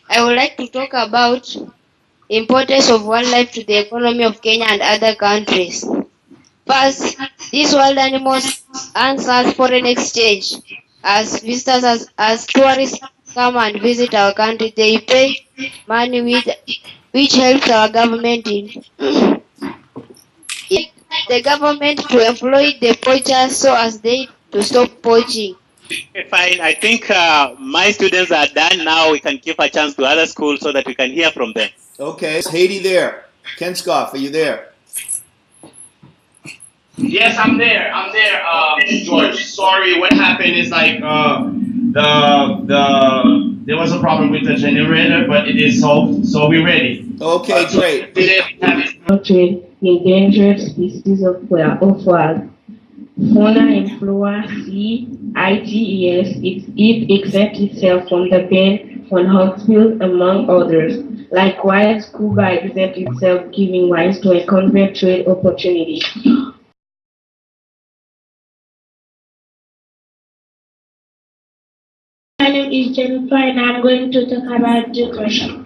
I would like to talk about importance of wildlife to the economy of Kenya and other countries. First, these wild animals earn us foreign exchange. As visitors, as tourists come and visit our country, they pay money which helps our government in the government to employ the poachers so as they to stop poaching. Okay, fine. I think my students are done now. We can give a chance to other schools so that we can hear from them. Okay, is Haiti there? Ken Scoff, are you there? Yes, I'm there. George. Sorry, what happened is like there was a problem with the generator, but it is solved, so we're ready. Okay, great. Endangered species of frog. Fauna and flora, CITES, it exempts itself from the ban on Hawksbill, among others. Likewise, Cuba exempts itself, giving rise to a convert trade opportunity. My name is Jennifer and I'm going to talk about the question.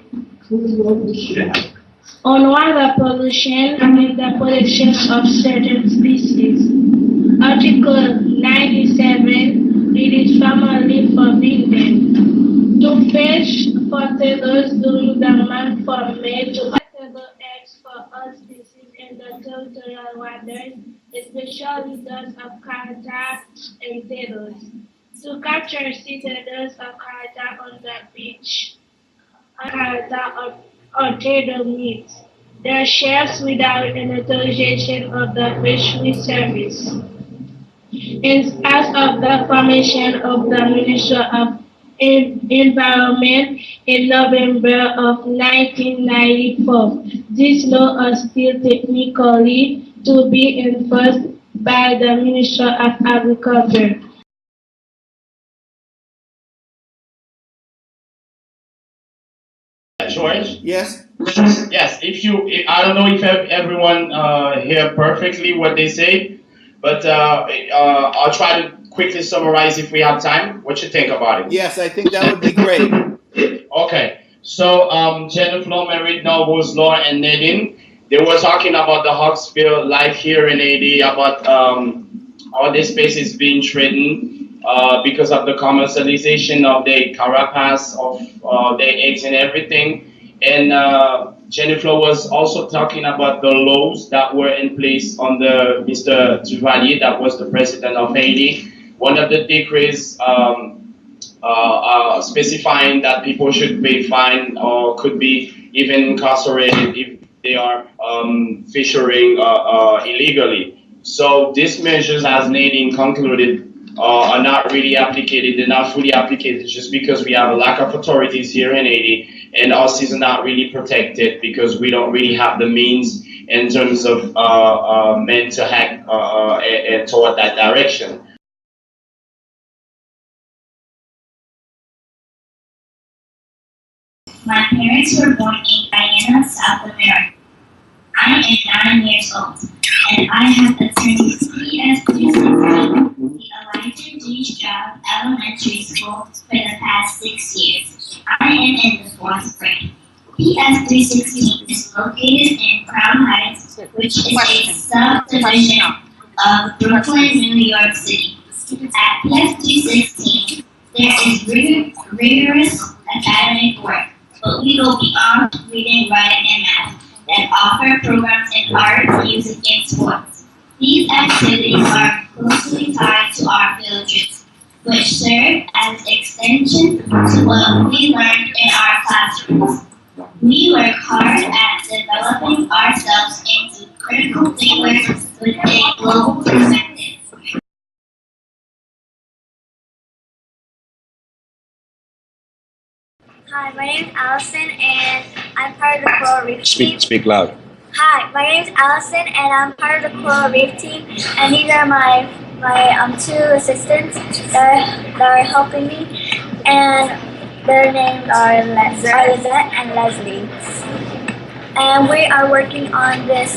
On water pollution and the protection of certain species. Article 97, it is formally forbidden to fish for sailors during the month from May to October eggs for all species in the territorial waters, especially those of carter and sailors. To capture citadels of carter on the beach, carter or turtle meat. Their shares without an authorization of the fishery service. As of the formation of the Ministry of Environment in November of 1994, this law is still technically to be enforced by the Ministry of Agriculture. George? Yes? Yes, I don't know if everyone hear perfectly what they say, but I'll try to quickly summarize if we have time. What you think about it? Yes, I think that would be great. Okay, so Jennifer married Noble's Law and Nadine, they were talking about the Hawksbill life here in Haiti, about all the species being threatened because of the commercialization of the carapace of their eggs and everything. And Jennifer was also talking about the laws that were in place under Mr. Duvalier, that was the president of Haiti. One of the decrees specifying that people should pay fine or could be even incarcerated if they are fishing illegally. So these measures, as Nadine concluded, are not really applicated. They're not fully applicated just because we have a lack of authorities here in Haiti, and us is not really protected because we don't really have the means in terms of men to act toward that direction. My parents were born in Guyana, South America. I am 9 years old, and I have attended PS316, the Elijah G. Stroud Elementary School, for the past 6 years. I am in the 4th grade. PS316 is located in Crown Heights, which is a subdivision of Brooklyn, New York City. At PS316, there is rigorous academic work, but we go beyond reading, writing, and math, and offer programs in art, music, and sports. These activities are closely tied to our field trips, which serve as extension to what we learned in our classrooms. We work hard at developing ourselves into critical thinkers with a global perspective. Hi, my name is Allison and I'm part of the Coral Reef team. Speak loud. Hi, my name is Allison and I'm part of the Coral Reef team, and these are my two assistants that are helping me, and their names are Lizette and Leslie. And we are working on this,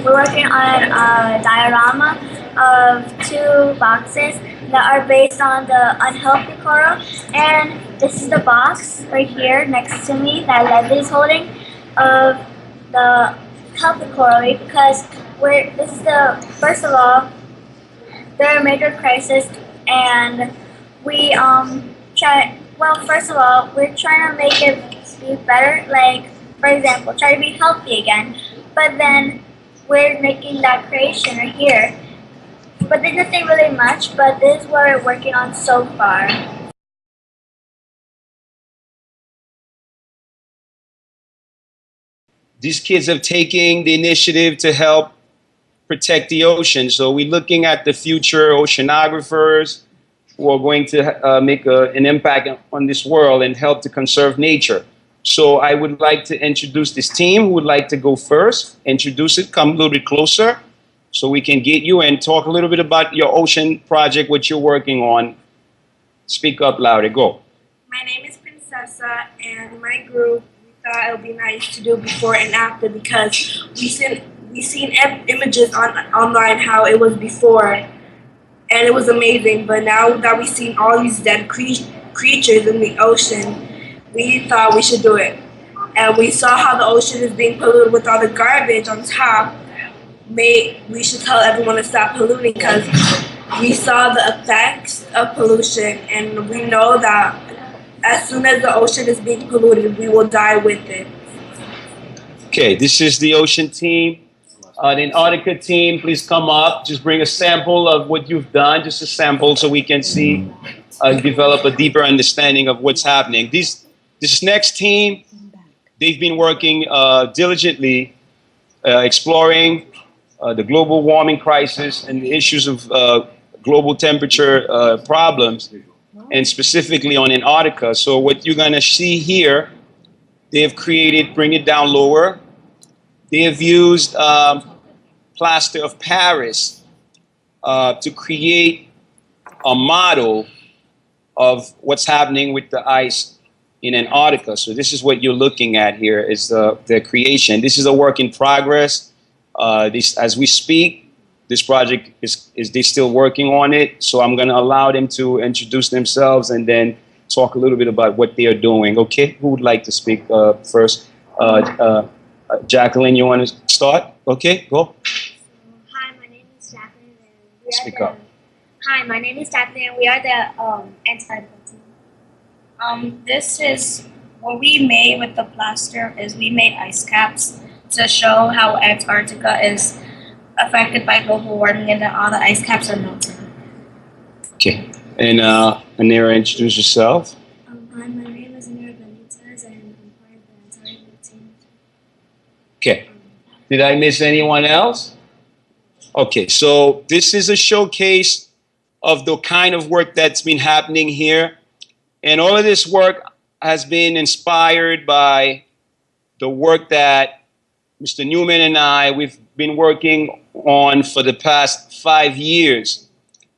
we're working on a diorama of 2 boxes that are based on the unhealthy coral, and this is the box right here next to me that Leslie's holding of the help the coral reef because this is the first of all there are major crisis and we first of all we're trying to make it be better, like for example try to be healthy again, but then we're making that creation right here, but there's nothing really much, but this is what we're working on so far. These kids have taken the initiative to help protect the ocean. So we're looking at the future oceanographers who are going to make an impact on this world and help to conserve nature. So I would like to introduce this team who would like to go first. Introduce it, come a little bit closer so we can get you and talk a little bit about your ocean project, what you're working on. Speak up louder, go. My name is Princessa, and my group, we thought it would be nice to do before and after because we seen images online how it was before, and it was amazing. But now that we've seen all these dead creatures in the ocean, we thought we should do it. And we saw how the ocean is being polluted with all the garbage on top. We should tell everyone to stop polluting because we saw the effects of pollution, and we know that as soon as the ocean is being polluted, we will die with it. Okay, this is the ocean team. The Antarctica team, please come up. Just bring a sample of what you've done, just a sample so we can see, develop a deeper understanding of what's happening. This next team, they've been working diligently, exploring the global warming crisis and the issues of global temperature problems, and specifically on Antarctica. So what you're going to see here, they have created, bring it down lower, they have used plaster of Paris to create a model of what's happening with the ice in Antarctica. So this is what you're looking at here is the creation. This is a work in progress. As we speak, this project is they're still working on it. So I'm going to allow them to introduce themselves and then talk a little bit about what they are doing. Okay, who would like to speak first? Jacqueline, you want to start? Okay, go. Hi, my name is Jacqueline. And Speak up. Hi, my name is Jacqueline, and we are the Untitled team. This is what we made with the plaster is we made ice caps to show how Antarctica is affected by global warming and that all the ice caps are melting. Okay, and Anira, introduce yourself. Hi, my name is Anira Benitez, and I'm part of the Untitled team. Okay, did I miss anyone else? Okay, so this is a showcase of the kind of work that's been happening here. And all of this work has been inspired by the work that Mr. Newman and we've been working on for the past 5 years.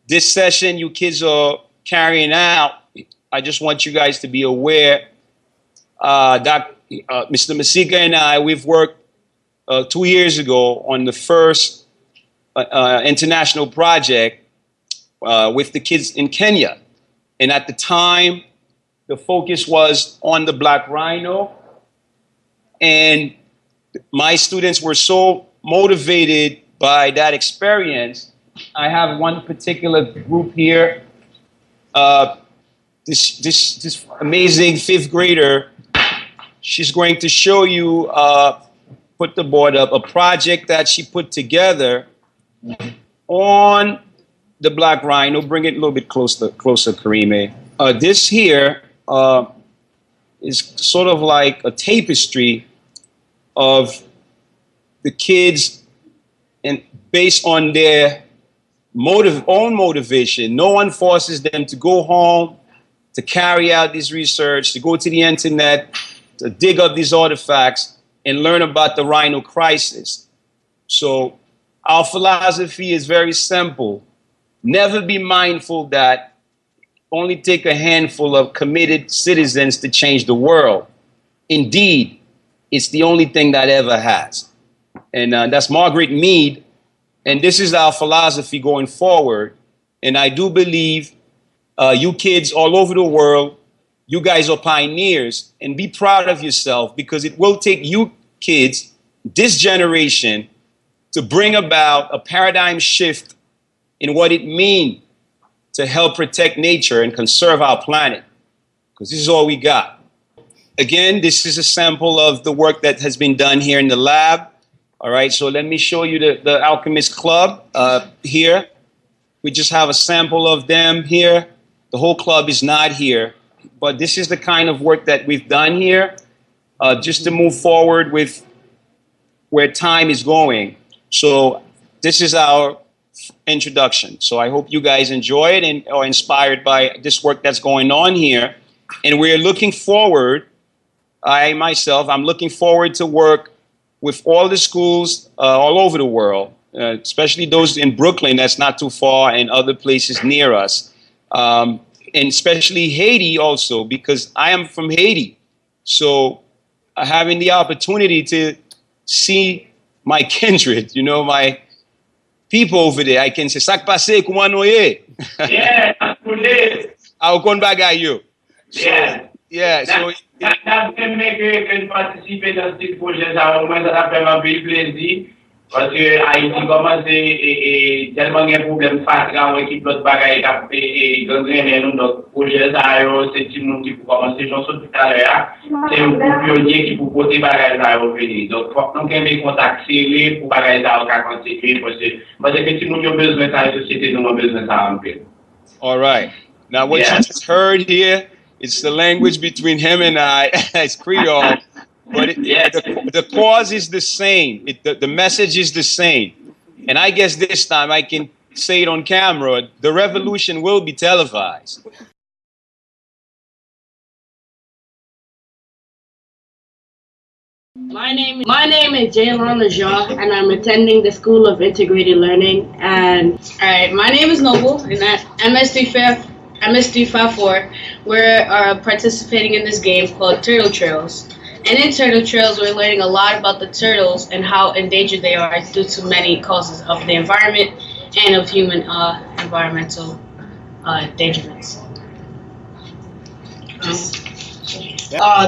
This session you kids are carrying out, I just want you guys to be aware that Mr. Masika and we've worked 2 years ago on the first international project with the kids in Kenya. And at the time, the focus was on the black rhino. And my students were so motivated by that experience. I have one particular group here. This amazing 5th grader, she's going to show you, put the board up, a project that she put together on the black rhino. Bring it a little bit closer, Karime. This here is sort of like a tapestry of the kids, and based on their own motivation. No one forces them to go home, to carry out this research, to go to the internet, to dig up these artifacts and learn about the rhino crisis. So our philosophy is very simple. Never be mindful that only take a handful of committed citizens to change the world. Indeed, it's the only thing that ever has. And that's Margaret Mead. And this is our philosophy going forward. And I do believe you kids all over the world You guys are pioneers, and be proud of yourself, because it will take you kids, this generation, to bring about a paradigm shift in what it means to help protect nature and conserve our planet, because this is all we got. Again, this is a sample of the work that has been done here in the lab. All right, so let me show you the Alchemist Club here. We just have a sample of them here. The whole club is not here, but this is the kind of work that we've done here, just to move forward with where time is going. So this is our introduction. So I hope you guys enjoy it and are inspired by this work that's going on here. And we're looking forward, I'm looking forward to work with all the schools all over the world, especially those in Brooklyn, that's not too far, and other places near us. And especially Haiti also, because I am from Haiti. So having the opportunity to see my kindred, you know, my people over there, I can say, "Sak pase kumanoye." Yeah, I'll come back at you. Yeah. Yeah, so participer dans ce projet, ça fait un peu plaisir. Parce que Haïti commence et tellement de problèmes fatigants qui l'autre bagaille et gangréner nous notre projet ça c'est petit monde qui pour commencer j'en suis tout à l'heure c'est un pionnier qui pour porter bagaille ça venir donc faut qu'on ait contact serré pour bagaille ça continuer parce que petit monde a besoin ça la société nous a besoin ça un peu. All right. Now what you just heard here, it's the language between him and I. It's Creole. But the cause is the same. The message is the same. And I guess this time I can say it on camera. The revolution will be televised. My name is Jaylon Lejean, and I'm attending the School of Integrated Learning. And all right, my name is Noble, and at MS354, we're participating in this game called Turtle Trails. And in Turtle Trails, we're learning a lot about the turtles and how endangered they are due to many causes of the environment and of human environmental endangerments.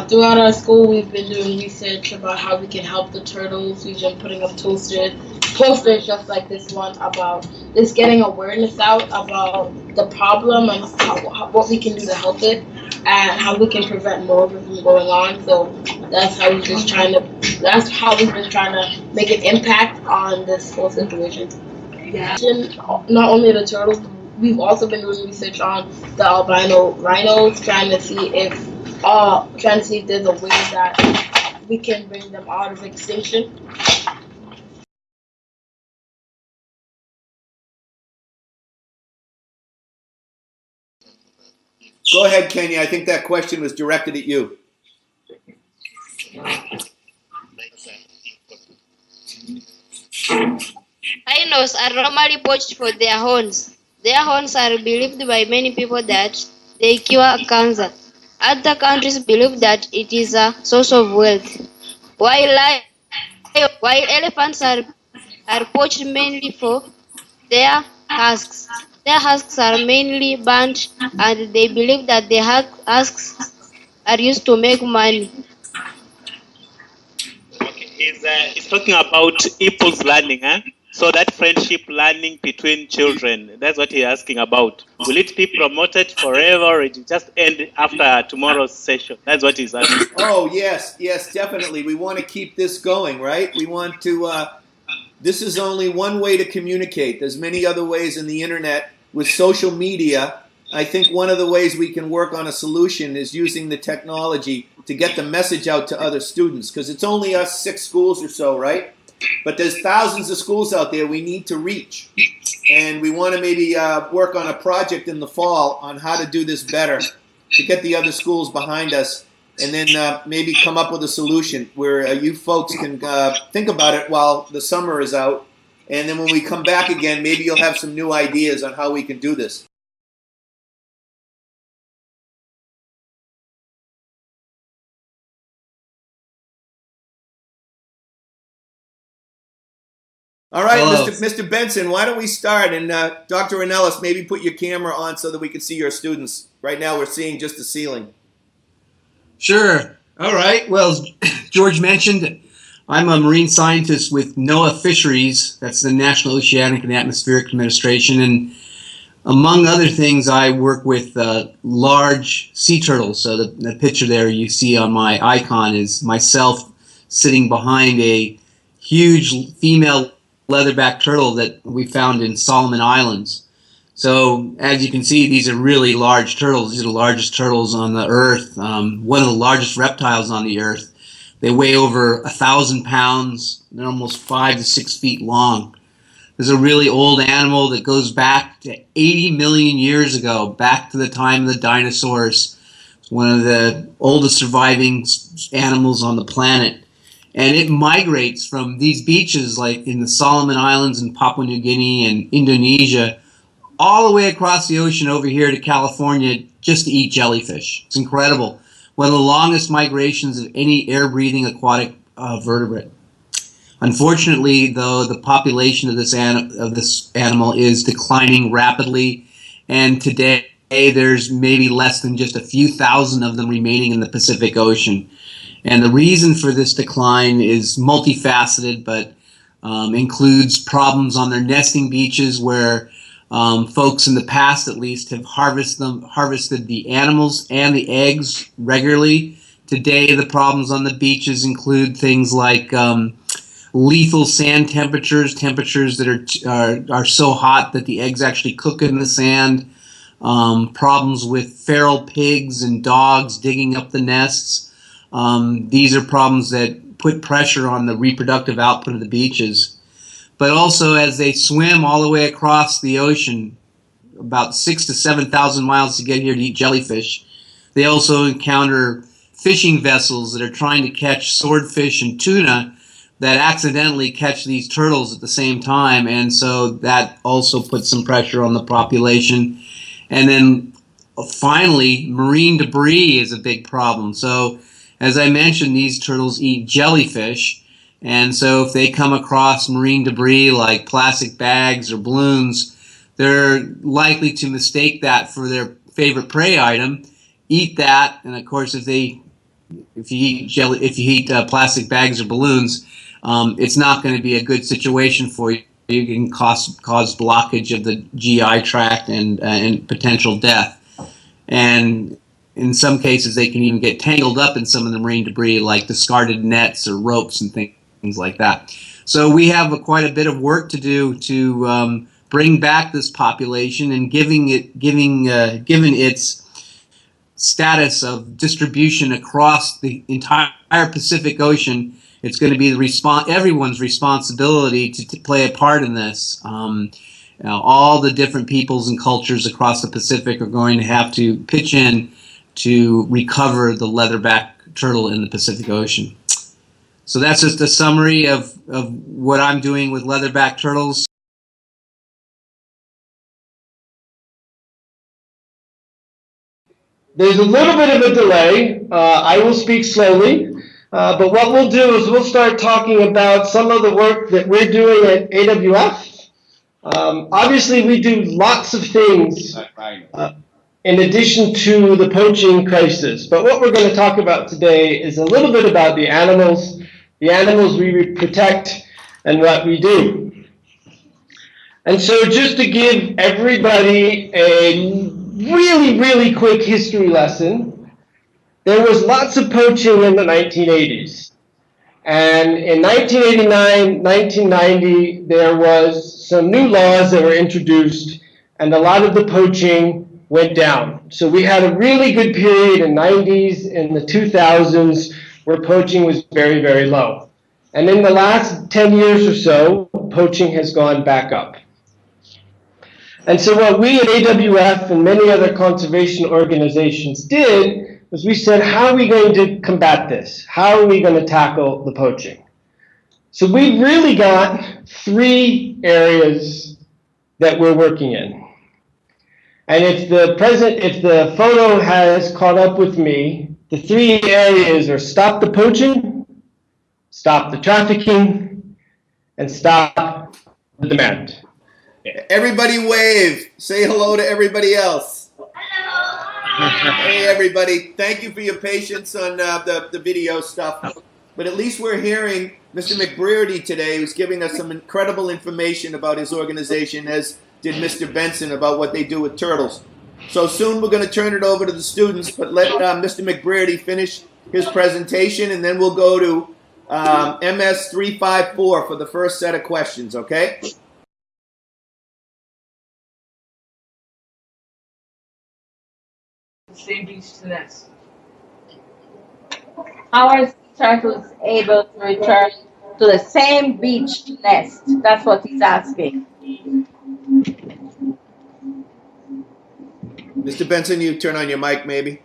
Throughout our school, we've been doing research about how we can help the turtles. We've been putting up posters just like this one about just getting awareness out about the problem and what we can do to help it and how we can prevent more of it from going on. So that's how we've been trying to make an impact on this whole situation. Yeah. Not only the turtles, we've also been doing research on the albino rhinos, trying to see if there's a way that we can bring them out of extinction. Go ahead, Kenya. I think that question was directed at you. Rhinos are normally poached for their horns. Their horns are believed by many people that they cure cancer. Other countries believe that it is a source of wealth. While elephants are poached mainly for their husks. Their husks are mainly burnt, and they believe that the husks are used to make money. Okay, he's talking about equals learning, huh? So that friendship learning between children, that's what he's asking about. Will it be promoted forever, or it will just end after tomorrow's session? That's what he's asking. Oh, yes, definitely. We want to keep this going, right? We want to, this is only one way to communicate. There's many other ways in the internet with social media. I think one of the ways we can work on a solution is using the technology to get the message out to other students, because it's only us 6 schools or so, right? But there's thousands of schools out there we need to reach. And we want to maybe work on a project in the fall on how to do this better, to get the other schools behind us, and then maybe come up with a solution where you folks can think about it while the summer is out. And then when we come back again, maybe you'll have some new ideas on how we can do this. All right, Mr. Benson, why don't we start? And Dr. Ornelas, maybe put your camera on so that we can see your students. Right now we're seeing just the ceiling. Sure. All right. Well, as George mentioned, I'm a marine scientist with NOAA Fisheries. That's the National Oceanic and Atmospheric Administration. And among other things, I work with large sea turtles. So the picture there you see on my icon is myself sitting behind a huge female leatherback turtle that we found in Solomon Islands. So as you can see, these are really large turtles. These are the largest turtles on the earth, one of the largest reptiles on the earth. They weigh over 1,000 pounds. They're almost 5 to 6 feet long. There's a really old animal that goes back to 80 million years ago, back to the time of the dinosaurs. It's one of the oldest surviving animals on the planet. And it migrates from these beaches like in the Solomon Islands and Papua New Guinea and Indonesia all the way across the ocean over here to California just to eat jellyfish. It's incredible. One of the longest migrations of any air-breathing aquatic vertebrate. Unfortunately, though, the population of this animal is declining rapidly, and today there's maybe less than just a few thousand of them remaining in the Pacific Ocean. And the reason for this decline is multifaceted, but includes problems on their nesting beaches where folks in the past, at least, have harvested the animals and the eggs regularly. Today, the problems on the beaches include things like lethal sand temperatures that are so hot that the eggs actually cook in the sand. Problems with feral pigs and dogs digging up the nests. These are problems that put pressure on the reproductive output of the beaches. But also, as they swim all the way across the ocean, about 6,000 to 7,000 miles to get here to eat jellyfish, they also encounter fishing vessels that are trying to catch swordfish and tuna that accidentally catch these turtles at the same time, and so that also puts some pressure on the population. And then finally, marine debris is a big problem. So, as I mentioned, these turtles eat jellyfish. And so if they come across marine debris like plastic bags or balloons, they're likely to mistake that for their favorite prey item, eat that, and of course if you eat plastic bags or balloons, it's not going to be a good situation for you. You can cause blockage of the GI tract and potential death. And in some cases, they can even get tangled up in some of the marine debris, like discarded nets or ropes and things like that. So we have quite a bit of work to do to bring back this population, and given its status of distribution across the entire Pacific Ocean, it's going to be everyone's responsibility to play a part in this. All the different peoples and cultures across the Pacific are going to have to pitch in to recover the leatherback turtle in the Pacific Ocean. So that's just a summary of what I'm doing with leatherback turtles. There's a little bit of a delay. I will speak slowly, but what we'll do is we'll start talking about some of the work that we're doing at AWF. Obviously, we do lots of things in addition to the poaching crisis, but what we're going to talk about today is a little bit about the animals we protect, and what we do. And so just to give everybody a really, really quick history lesson, there was lots of poaching in the 1980s. And in 1989, 1990, there was some new laws that were introduced, and a lot of the poaching went down. So we had a really good period in the 90s and the 2000s where poaching was very, very low. And in the last 10 years or so, poaching has gone back up. And so what we at AWF and many other conservation organizations did was we said, how are we going to combat this? How are we going to tackle the poaching? So we've really got 3 areas that we're working in. And if the photo has caught up with me, the 3 areas are stop the poaching, stop the trafficking, and stop the demand. Everybody wave. Say hello to everybody else. Hello. Hey, everybody. Thank you for your patience on the video stuff. But at least we're hearing Mr. McBrearty today, who's giving us some incredible information about his organization, as did Mr. Benson about what they do with turtles. So soon we're going to turn it over to the students, but let Mr. McBrearty finish his presentation, and then we'll go to MS 354 for the first set of questions, okay? Same beach to nest. How are turtles able to return to the same beach nest? That's what he's asking. Mr. Benson, you turn on your mic, maybe?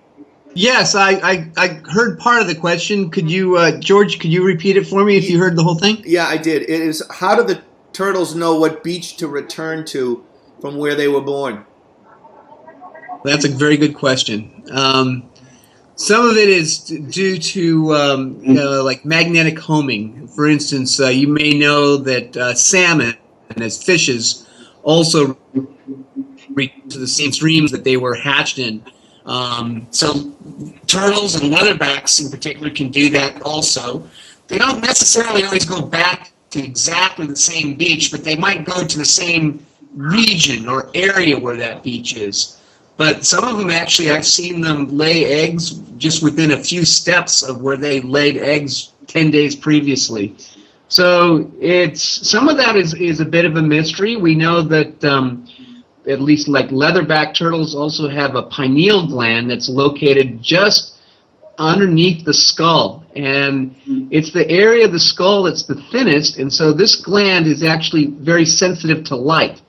Yes, I heard part of the question. Could you, George, could you repeat it for me if you heard the whole thing? Yeah, I did. It is, how do the turtles know what beach to return to from where they were born? That's a very good question. Some of it is due to like magnetic homing. For instance, you may know that salmon, as fishes, also reach to the same streams that they were hatched in. So turtles and leatherbacks in particular can do that also. They don't necessarily always go back to exactly the same beach, but they might go to the same region or area where that beach is. But some of them actually, I've seen them lay eggs just within a few steps of where they laid eggs 10 days previously. So some of that is a bit of a mystery. We know that at least like leatherback turtles also have a pineal gland that's located just underneath the skull. And it's the area of the skull that's the thinnest, and so this gland is actually very sensitive to light.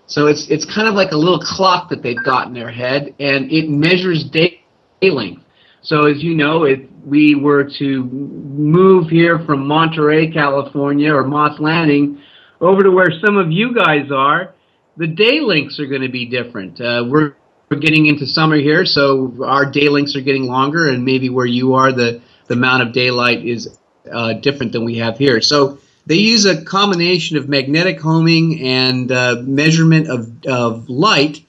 So it's kind of like a little clock that they've got in their head, and it measures day length. So as you know, if we were to move here from Monterey, California, or Moss Landing over to where some of you guys are, the day lengths are going to be different. We're getting into summer here, so our day lengths are getting longer, and maybe where you are, the amount of daylight is different than we have here. So they use a combination of magnetic homing and measurement of light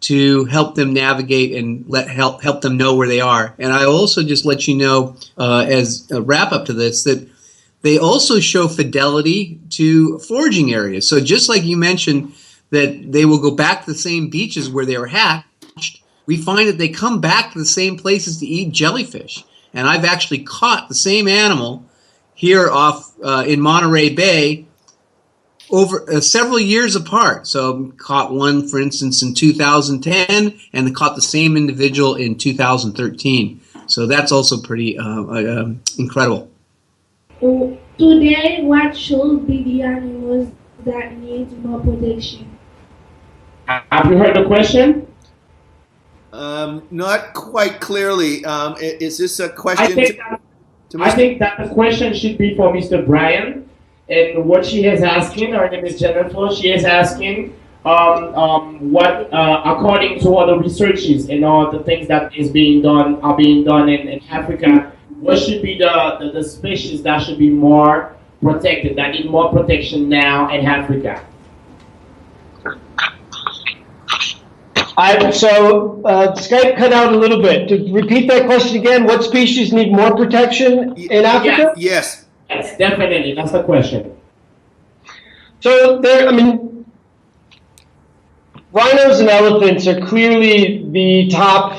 to help them navigate and help them know where they are. And I also just let you know, as a wrap up to this, that they also show fidelity to foraging areas. So just like you mentioned that they will go back to the same beaches where they were hatched, we find that they come back to the same places to eat jellyfish. And I've actually caught the same animal here off in Monterey Bay over several years apart. So caught one, for instance, in 2010, and caught the same individual in 2013. So that's also pretty incredible. Today, what should be the animals that need more protection? Have you heard the question? Not quite clearly. Is this a question? I think that the question should be for Mr. Brian. And what she is asking, her name is Jennifer, she is asking what, according to all the researches and all the things that are being done in Africa, what should be the species that should be more protected, that need more protection now in Africa? Skype cut out a little bit. To repeat that question again, what species need more protection in Africa? Yes. Yes, definitely. That's the question. So rhinos and elephants are clearly the top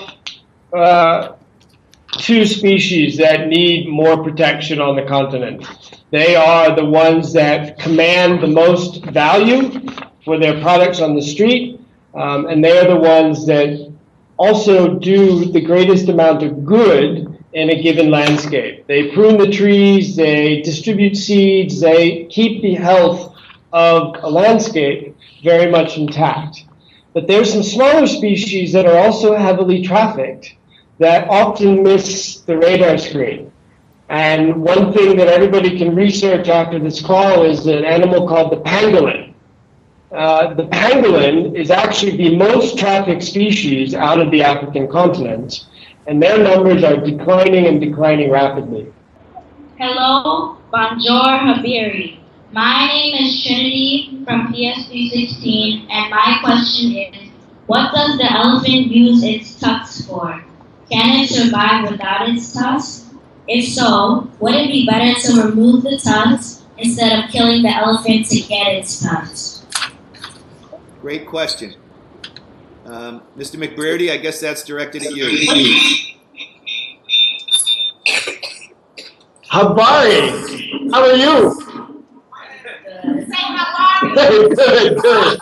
two species that need more protection on the continent. They are the ones that command the most value for their products on the street, and they are the ones that also do the greatest amount of good in a given landscape. They prune the trees, they distribute seeds, they keep the health of a landscape very much intact. But there's some smaller species that are also heavily trafficked that often miss the radar screen. And one thing that everybody can research after this call is an animal called the pangolin. The pangolin is actually the most trafficked species out of the African continent, and their numbers are declining and declining rapidly. Hello, bonjour, Habiri. My name is Trinity from PS316, and my question is, What does the elephant use its tusks for? Can it survive without its tusks? If so, would it be better to remove the tusks instead of killing the elephant to get its tusks? Great question. Mr. McBrearty, I guess that's directed at you. Habari, how are you? Good.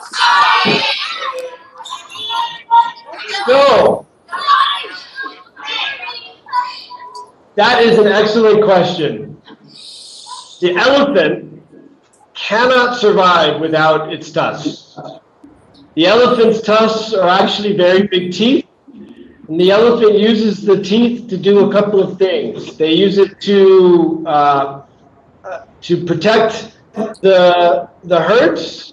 So, that is an excellent question. The elephant cannot survive without its tusks. The elephant's tusks are actually very big teeth, and the elephant uses the teeth to do a couple of things. They use it to protect the herds.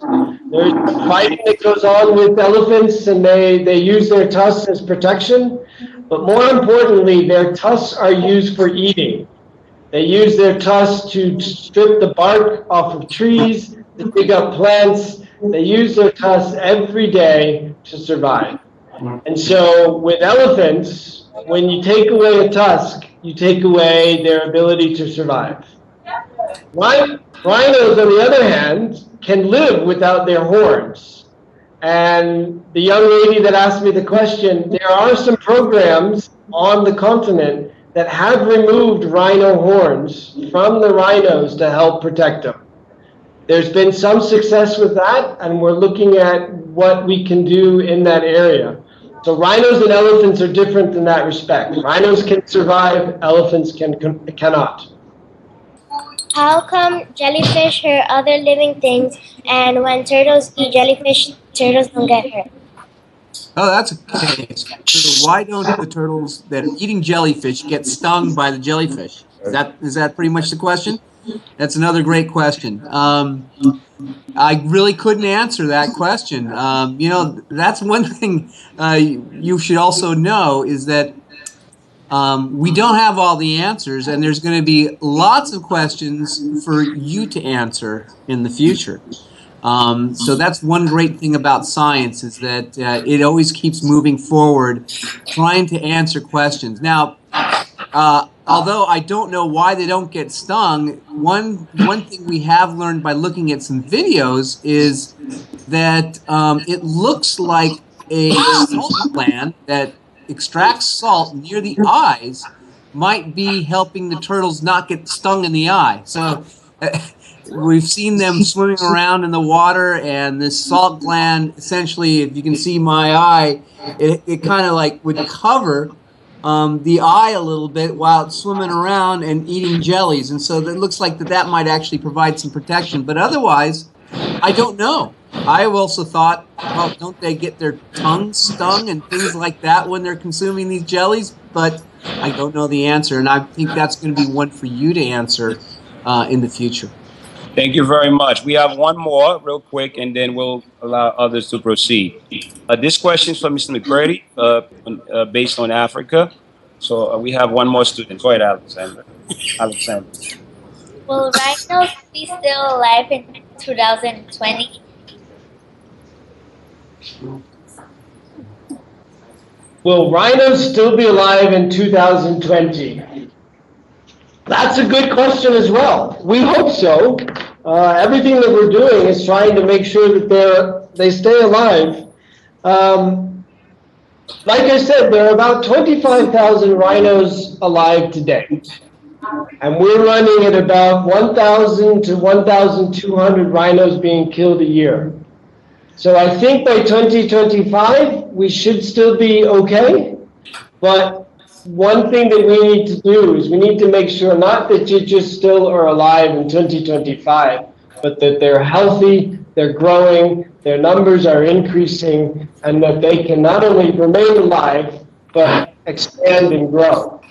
There's fighting that goes on with elephants, and they use their tusks as protection. But more importantly, their tusks are used for eating. They use their tusks to strip the bark off of trees, to dig up plants. They use their tusks every day to survive. And so with elephants, when you take away a tusk, you take away their ability to survive. Rhinos, on the other hand, can live without their horns. And the young lady that asked me the question, there are some programs on the continent that have removed rhino horns from the rhinos to help protect them. There's been some success with that, and we're looking at what we can do in that area. So rhinos and elephants are different in that respect. Rhinos can survive, elephants cannot. How come jellyfish hurt other living things, and when turtles eat jellyfish, turtles don't get hurt? Oh, that's a case. So why don't the turtles that are eating jellyfish get stung by the jellyfish? Is that pretty much the question? That's another great question. I really couldn't answer that question. That's one thing you should also know is that we don't have all the answers, and there's going to be lots of questions for you to answer in the future. So that's one great thing about science is that it always keeps moving forward, trying to answer questions. Now, although I don't know why they don't get stung, one thing we have learned by looking at some videos is that it looks like a salt gland that extracts salt near the eyes might be helping the turtles not get stung in the eye. So we've seen them swimming around in the water, and this salt gland, essentially, if you can see my eye, it kind of like would cover the eye a little bit while it's swimming around and eating jellies. And so it looks like that might actually provide some protection. But otherwise, I don't know. I also thought, well, don't they get their tongues stung and things like that when they're consuming these jellies? But I don't know the answer, and I think that's going to be one for you to answer in the future. Thank you very much. We have one more real quick, and then we'll allow others to proceed. This question is from Mr. McBrearty, based on Africa. So we have one more student. Go ahead, Alexander. Will rhinos be still alive in 2020? Will rhinos still be alive in 2020? That's a good question as well. We hope so. Everything that we're doing is trying to make sure that they stay alive. Like I said, there are about 25,000 rhinos alive today. And we're running at about 1,000 to 1,200 rhinos being killed a year. So I think by 2025, we should still be okay. But one thing that we need to do is we need to make sure not that you just still are alive in 2025, but that they're healthy, they're growing, their numbers are increasing, and that they can not only remain alive, but expand and grow.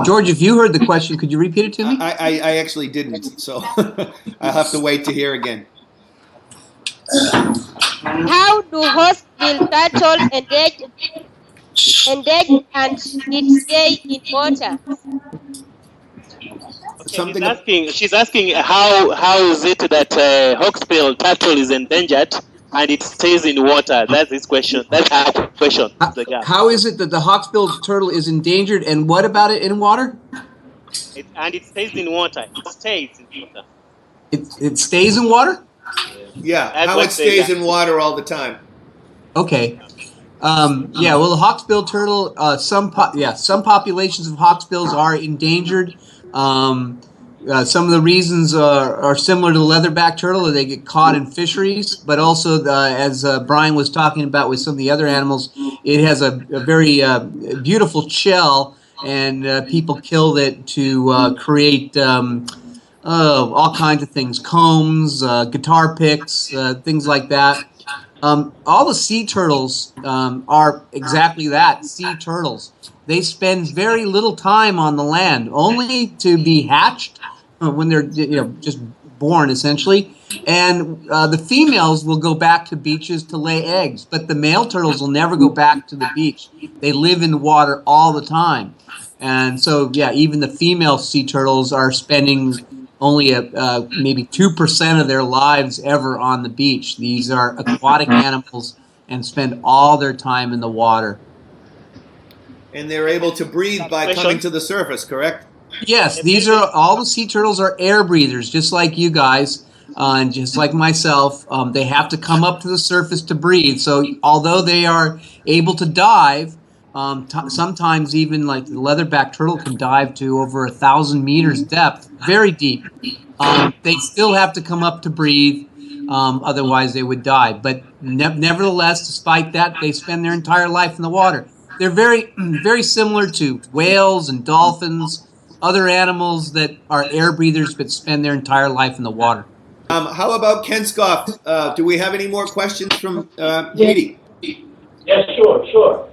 George, if you heard the question, could you repeat it to me? I actually didn't, so I'll have to wait to hear again. How do Hawksbill turtle engage and it stay in water? She's asking how is it that Hawksbill turtle is endangered and it stays in water? That's his question. That's our question. How is it that the hawksbill turtle is endangered, and what about it in water? It stays in water. It stays in water. It stays in water? Yeah, That's how what it stays they- in water all the time. Okay. Yeah, well, the hawksbill turtle, some populations of hawksbills are endangered. Some of the reasons are similar to the leatherback turtle, they get caught in fisheries, but also, as Brian was talking about with some of the other animals, it has a very beautiful shell, and people kill it to create all kinds of things, combs, guitar picks, things like that. All the sea turtles are exactly that, sea turtles. They spend very little time on the land, only to be hatched when they're just born, essentially. And the females will go back to beaches to lay eggs, but the male turtles will never go back to the beach. They live in the water all the time. And so, yeah, even the female sea turtles are spending only maybe 2% of their lives ever on the beach. These are aquatic animals and spend all their time in the water. And they're able to breathe by coming to the surface, correct? Yes, all the sea turtles are air breathers, just like you guys, and just like myself. They have to come up to the surface to breathe. So although they are able to dive, sometimes even like the leatherback turtle can dive to over 1,000 meters depth, very deep. They still have to come up to breathe, otherwise they would die. But nevertheless, despite that, they spend their entire life in the water. They're very, very similar to whales and dolphins, other animals that are air breathers but spend their entire life in the water. How about Ken Scoff? Do we have any more questions from Haiti? Yes, sure.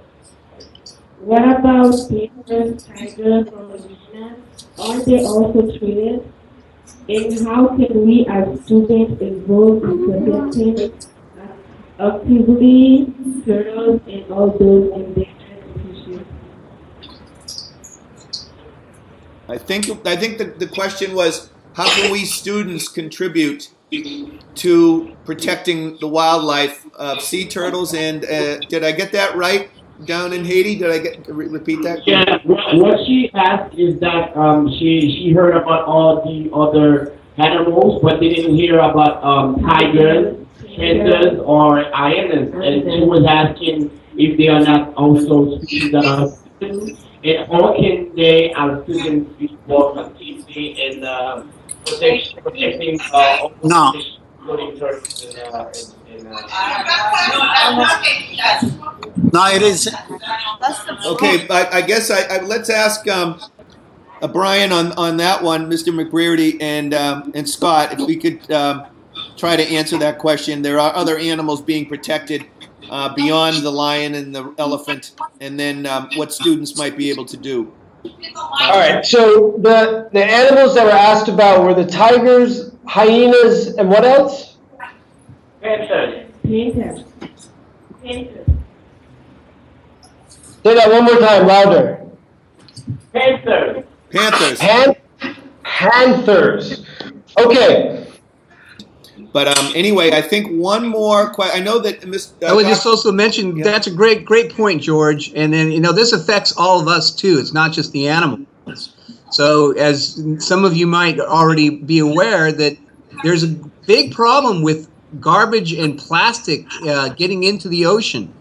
What about panthers, tigers, or hyenas? Are they also treated? And how can we as students involve in protecting actively turtles and all those endangered species? I think the question was, how can we students contribute to protecting the wildlife of sea turtles? And did I get that right down in Haiti? Did I repeat that? Yeah, what she asked is that she heard about all the other animals, but didn't hear about tigers, panthers, or hyenas. And she was asking if they are not also species that are students, and how can they, as students, be more actively in protecting No. including turtles No, it is. Okay, I guess let's ask Brian on that one, Mr. McBrearty and Scott, if we could try to answer that question. There are other animals being protected beyond the lion and the elephant, and then what students might be able to do. All right, so the animals that were asked about were the tigers, hyenas, and what else? Panthers. Say that one more time, louder. Panthers. Panthers. Okay. But anyway, I think one more question. I know that I would just also mention that's a great point, George. And then this affects all of us too. It's not just the animals. So as some of you might already be aware, that there's a big problem with garbage and plastic getting into the ocean,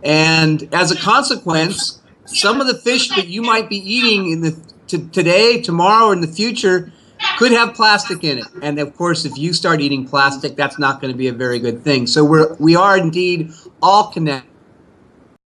and as a consequence, some of the fish that you might be eating today, tomorrow, or in the future could have plastic in it. And of course, if you start eating plastic, that's not going to be a very good thing. So we are indeed all connected.